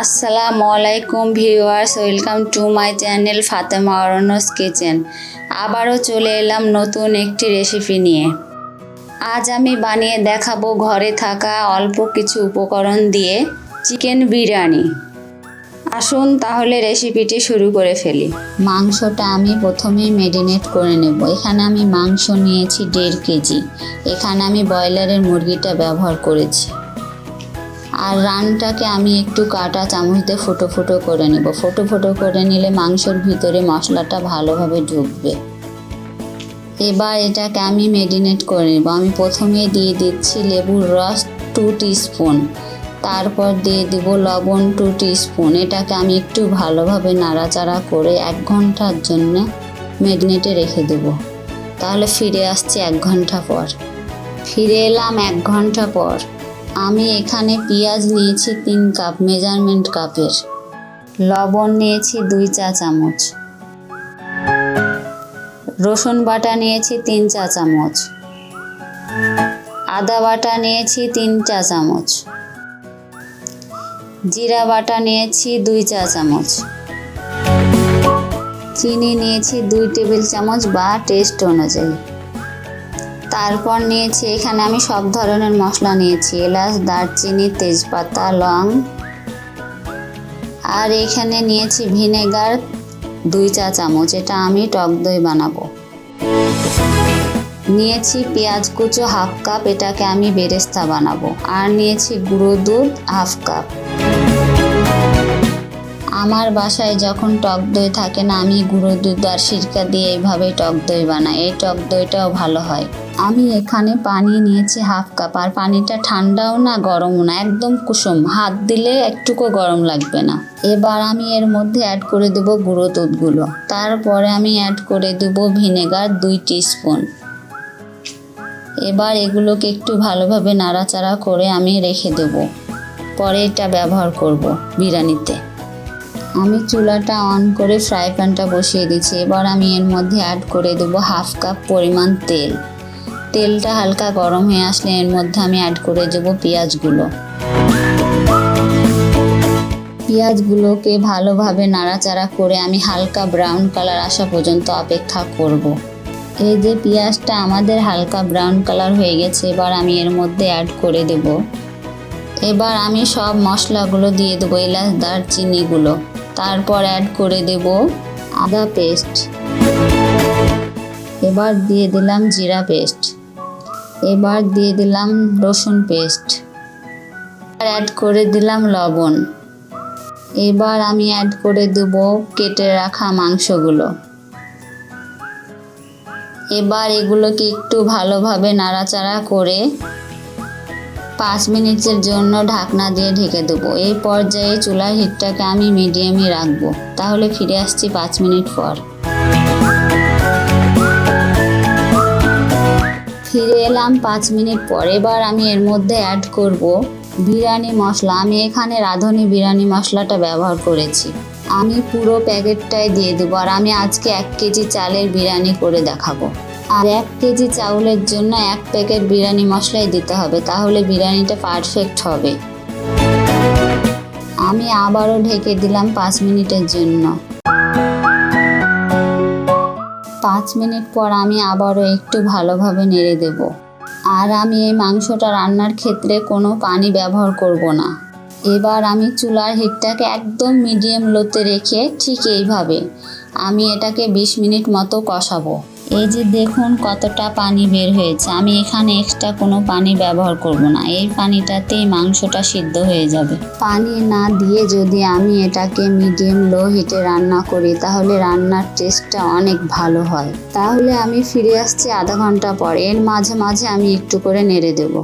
আসসালামু আলাইকুম viewers, welcome to my channel 𝕤𝕠𝕝𝕚𝕝 kitchen. আবারও চলে এলাম নতুন একটি রেসিপি নিয়ে। আজ আমি বানিয়ে দেখাবো ঘরে থাকা অল্প কিছু উপকরণ দিয়ে চিকেন বিরিয়ানি। আসুন তাহলে রেসিপিটি শুরু করে ফেলি। মাংসটা আমি প্রথমেই ম্যারিনেট করে নেব। এখানে আমি মাংস নিয়েছি 1.5 কেজি। এখানে আমি ব্রয়লারের মুরগিটা ব্যবহার করেছি। আর রানটাকে আমি একটু কাটা চামচ দিয়ে ফুটো ফুটো করে নেব। ফুটো ফুটো করে নিলে মাংসের ভিতরে মশলাটা ভালোভাবে ঢুকবে। এবার এটাকে আমি ম্যারিনেট করে নেব। আমি প্রথমে দিয়ে দিচ্ছি লেবুর রস 2 টিস্পুন, তারপর দিয়ে দেব লবণ 2 টিস্পুন। এটাকে আমি একটু ভালোভাবে নাড়াচাড়া করে 1 ঘন্টার জন্য ম্যারিনেটে রেখে দেব। তাহলে ফিরে আসছি 1 ঘন্টা পর। ফিরে এলাম 1 ঘন্টা পর। আমি এখানে পেঁয়াজ নিয়েছি 3 কাপ মেজারমেন্ট কাপের, লবণ নিয়েছি 2 চা চামচ, রসুন বাটা নিয়েছি 3 চা চামচ, আদা বাটা নিয়েছি 3 চা চামচ, জিরা বাটা নিয়েছি 2 চা চামচ, চিনি নিয়েছি 2 টেবিল চামচ বা টেস্ট অনুযায়ী। তারপর নিয়েছি এখানে আমি সব ধরনের মশলা নিয়েছি, এলাচ, দারচিনি, তেজপাতা, লং। আর এখানে নিয়েছি ভিনেগার 2 চা চামচ, এটা আমি টক দই বানাবো। নিয়েছি পেঁয়াজ কুচো 1/2 কাপ, এটাকে আমি বেরেস্তা বানাবো। আর নিয়েছি গুঁড়ো দুধ 1/2 কাপ। আমার বাসায় যখন টক দই থাকে না, আমি গুঁড়ো দুধ আর সিরকা দিয়ে এইভাবে টক দই বানাই। এই টক দইটাও ভালো হয়। আমি এখানে পানি নিয়েছি 1/2 কাপ। আর পানিটা ঠান্ডাও না গরমও না, একদম কুসুম, হাত দিলে একটুকু গরম লাগবে না। এবার আমি এর মধ্যে অ্যাড করে দেব গুঁড়ো দুধগুলো। তারপরে আমি অ্যাড করে দেব ভিনেগার 2 টিস্পুন। এবার এগুলোকে একটু ভালোভাবে নাড়াচাড়া করে আমি রেখে দেব। পরে এটা ব্যবহার করব বিরিয়ানিতে। আমি চুলাটা অন করে ফ্রাই প্যানটা বসিয়ে দিচ্ছি। এবার আমি এর মধ্যে অ্যাড করে দেব 1/2 কাপ পরিমাণ তেল। তেলটা হালকা গরম হয়ে আসলে এর মধ্যে আমি অ্যাড করে দেব পেঁয়াজগুলো। পেঁয়াজগুলোকে ভালোভাবে নাড়াচাড়া করে আমি হালকা ব্রাউন কালার আসা পর্যন্ত অপেক্ষা করব। এই যে পেঁয়াজটা আমাদের হালকা ব্রাউন কালার হয়ে গেছে, এবার আমি এর মধ্যে অ্যাড করে দেব। এবার আমি সব মশলাগুলো দিয়ে দেবো, এলাচ, দারচিনিগুলো। তারপর অ্যাড করে দেব আদা পেস্ট। এবার দিয়ে দিলাম জিরা পেস্ট। এবার দিয়ে দিলাম রসুন পেস্ট। অ্যাড করে দিলাম লবণ। এবার আমি অ্যাড করে দেব কেটে রাখা মাংসগুলো। এবার এগুলোকে একটু ভালোভাবে নাড়াচাড়া করে 5 মিনিটের জন্য ঢাকনা দিয়ে ঢেকে দেবো। এই পর্যায়ে চুলার হিটটাকে আমি মিডিয়ামে রাখবো। তাহলে ফিরে আসছি 5 মিনিট পর। ফিরে এলাম 5 মিনিট পর। এবার আমি এর মধ্যে অ্যাড করব বিরিয়ানি মশলা। আমি এখানে রাঁধুনি বিরিয়ানি মশলাটা ব্যবহার করেছি। আমি পুরো প্যাকেটটাই দিয়ে দেবো। আর আমি আজকে 1 কেজি চালের বিরিয়ানি করে দেখাবো। আর 1 কেজি চাউলের জন্য 1 প্যাকেট বিরিয়ানি মশলাই দিতে হবে, তাহলে বিরিয়ানিটা পারফেক্ট হবে। আমি আবারও ঢেকে দিলাম 5 মিনিটের জন্য। 5 মিনিট পর আমি আবারও একটু ভালোভাবে নেড়ে দেব। আর আমি এই মাংসটা রান্নার ক্ষেত্রে কোনো পানি ব্যবহার করব না। এবার আমি চুলার হিটটাকে একদম মিডিয়াম লোতে রেখে ঠিক এইভাবে আমি এটাকে 20 মিনিট মতো কষাবো। এই যে দেখুন কতটা পানি বের হয়েছে। আমি এখানে এক্সট্রা কোনো পানি ব্যবহার করব না। এই পানিটাতেই মাংসটা সিদ্ধ হয়ে যাবে। পানি না দিয়ে যদি আমি এটাকে মিডিয়াম লো হিটে রান্না করি, তাহলে রান্নার টেস্টটা অনেক ভালো হয়। তাহলে আমি ফিরে আসছি আধা ঘন্টা পর। এর মাঝে মাঝে আমি একটু করে নেড়ে দেব।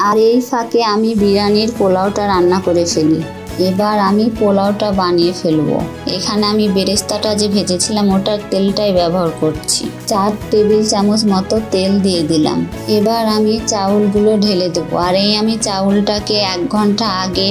আর এই ফাঁকে আমি বিরিয়ানির পোলাওটা রান্না করে ফেলি। এবার আমি পোলাওটা বানিয়ে ফেলবো। এখানে আমি বেরেস্তাটা যে ভেজেছিলাম ওটার তেলটাই ব্যবহার করছি। 4 টেবিল চামচ মতো তেল দিয়ে দিলাম। এবার আমি চাউলগুলো ঢেলে দেবো। আর এই আমি চাউলটাকে 1 ঘন্টা আগে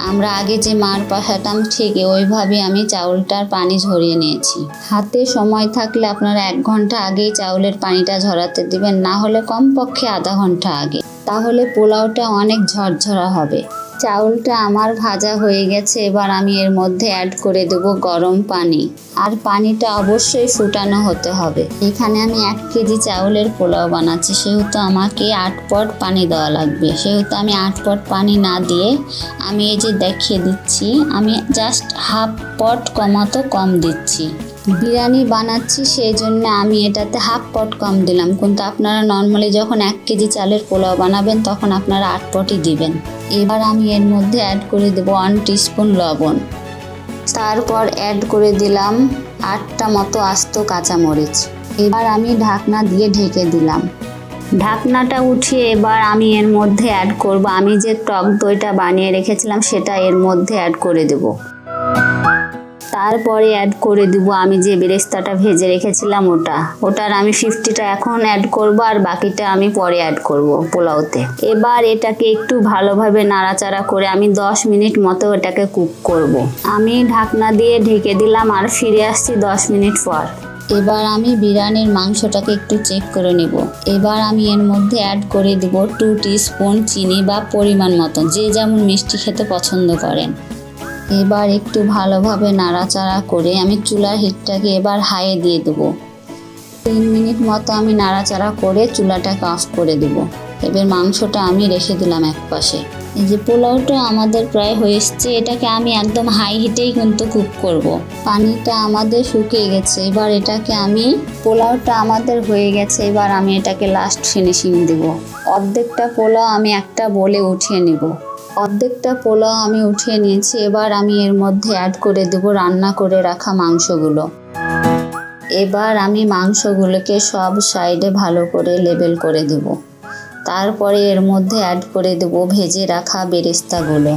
আমরা আগে যে মার পাঠাতাম ঠিক ওইভাবে আমি চাউলটার পানি ঝরিয়ে নিয়েছি। হাতে সময় থাকলে আপনারা 1 ঘন্টা আগেই চাউলের পানিটা ঝরাতে দিবেন, না হলে কমপক্ষে আধা ঘন্টা আগে। তাহলে পোলাওটা অনেক ঝরঝরা হবে। চাউলটা আমার ভাজা হয়ে গেছে। এবার আমি এর মধ্যে অ্যাড করে দেব গরম পানি। আর পানিটা অবশ্যই ফুটানো হতে হবে। এখানে আমি 1 কেজি চাউলের পোলাও বানাচ্ছি, সেহেতু আমাকে 8 পট পানি দেওয়া লাগবে। সেহেতু আমি 8 পট পানি না দিয়ে আমি এই যে দেখিয়ে দিচ্ছি, আমি জাস্ট হাফ পট কম দিচ্ছি। বিরিয়ানি বানাচ্ছি সেই জন্য আমি এটাতে হাফ পট কম দিলাম, কিন্তু আপনারা নর্মালি যখন 1 কেজি চালের পোলাও বানাবেন তখন আপনারা 8 পটই দিবেন। এবার আমি এর মধ্যে অ্যাড করে দেব 1 টিস্পুন লবণ। তারপর অ্যাড করে দিলাম 8টা মতো আস্ত কাঁচামরিচ। এবার আমি ঢাকনা দিয়ে ঢেকে দিলাম। ঢাকনাটা উঠিয়ে এবার আমি এর মধ্যে অ্যাড করব, আমি যে টক দইটা বানিয়ে রেখেছিলাম সেটা এর মধ্যে অ্যাড করে দেব। তারপরে অ্যাড করে দিব আমি যে বেরেস্তাটা ভেজে রেখেছিলাম ওটার আমি 50টা এখন অ্যাড করব, আর বাকিটা আমি পরে অ্যাড করব পোলাওতে। এবার এটাকে একটু ভালোভাবে নাড়াচাড়া করে আমি 10 মিনিট মতো এটাকে কুক করব। আমি ঢাকনা দিয়ে ঢেকে দিলাম আর ফিরে আসছি 10 মিনিট পর। এবার আমি বিরিয়ানির মাংসটাকে একটু চেক করে নেব। এবার আমি এর মধ্যে অ্যাড করে দেব 2 টিস্পুন চিনি বা পরিমাণ মতো, যে যেমন মিষ্টি খেতে পছন্দ করেন। এবার একটু ভালোভাবে নাড়াচাড়া করে আমি চুলার হিটটাকে এবার হাইয়ে দিয়ে দেবো। 3 মিনিট মতো আমি নাড়াচাড়া করে চুলাটাকে অফ করে দেবো। এবার মাংসটা আমি রেখে দিলাম এক পাশে। এই যে পোলাওটা আমাদের প্রায় হয়ে এসছে, এটাকে আমি একদম হাই হিটেই কিন্তু কুক করব। পানিটা আমাদের শুকিয়ে গেছে। এবার এটাকে আমি পোলাওটা আমাদের হয়ে গেছে, এবার আমি এটাকে লাস্ট ফিনিশিং দেব। অর্ধেকটা পোলাও আমি একটা বলে উঠিয়ে নেব। অর্ধেকটা পোলাও আমি উঠিয়ে নিয়েছি। এবার আমি এর মধ্যে অ্যাড করে দেব রান্না করে রাখা মাংসগুলো। এবার আমি মাংসগুলোকে সব সাইডে ভালো করে লেবেল করে দেব। তারপরে এর মধ্যে অ্যাড করে দেব ভেজে রাখা বেরেস্তাগুলো।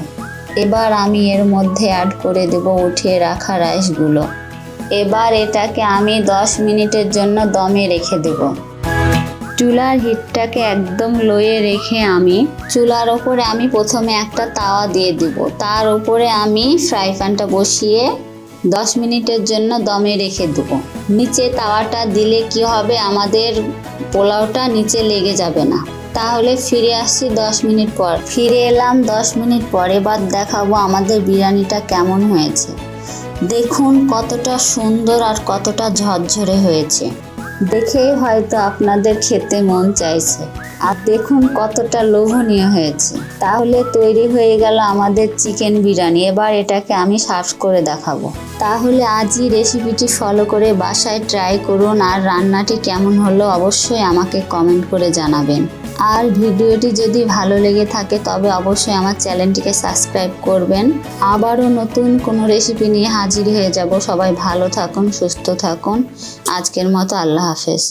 এবার আমি এর মধ্যে অ্যাড করে দেব উঠিয়ে রাখা রাইসগুলো। এবার এটাকে আমি 10 মিনিটের জন্য দমে রেখে দেব। চুলার হিটটাকে একদম লোয়ে রেখে আমি চুলার ওপরে আমি প্রথমে একটা তাওয়া দিয়ে দিব। তার উপরে আমি ফ্রাই প্যানটা বসিয়ে 10 মিনিটের জন্য দমে রেখে দেবো। নিচে তাওয়াটা দিলে কি হবে, আমাদের পোলাওটা নিচে লেগে যাবে না। তাহলে ফিরে আসছি 10 মিনিট পর। ফিরে এলাম 10 মিনিট পর। এবার দেখাবো আমাদের বিরিয়ানিটা কেমন হয়েছে। দেখুন কতটা সুন্দর আর কতটা ঝরঝরে হয়েছে। দেখেই হয়তো আপনাদের খেতে মন চাইছে। আর দেখুন কতটা লোভনীয় হয়েছে। তাহলে তৈরি হয়ে গেল আমাদের চিকেন বিরিয়ানি। এবার এটাকে আমি সার্ভ করে দেখাবো। তাহলে আজই রেসিপিটি ফলো করে বাসায় ট্রাই করুন, আর রান্নাটি কেমন হলো অবশ্যই আমাকে কমেন্ট করে জানাবেন। আর ভিডিওটি যদি ভালো লেগে থাকে তবে অবশ্যই আমার চ্যানেলটিকে সাবস্ক্রাইব করবেন। আবারও নতুন কোনো রেসিপি নিয়ে হাজির হয়ে যাব। সবাই ভালো থাকুন, সুস্থ থাকুন। আজকের মতো আল্লাহ হাফেজ।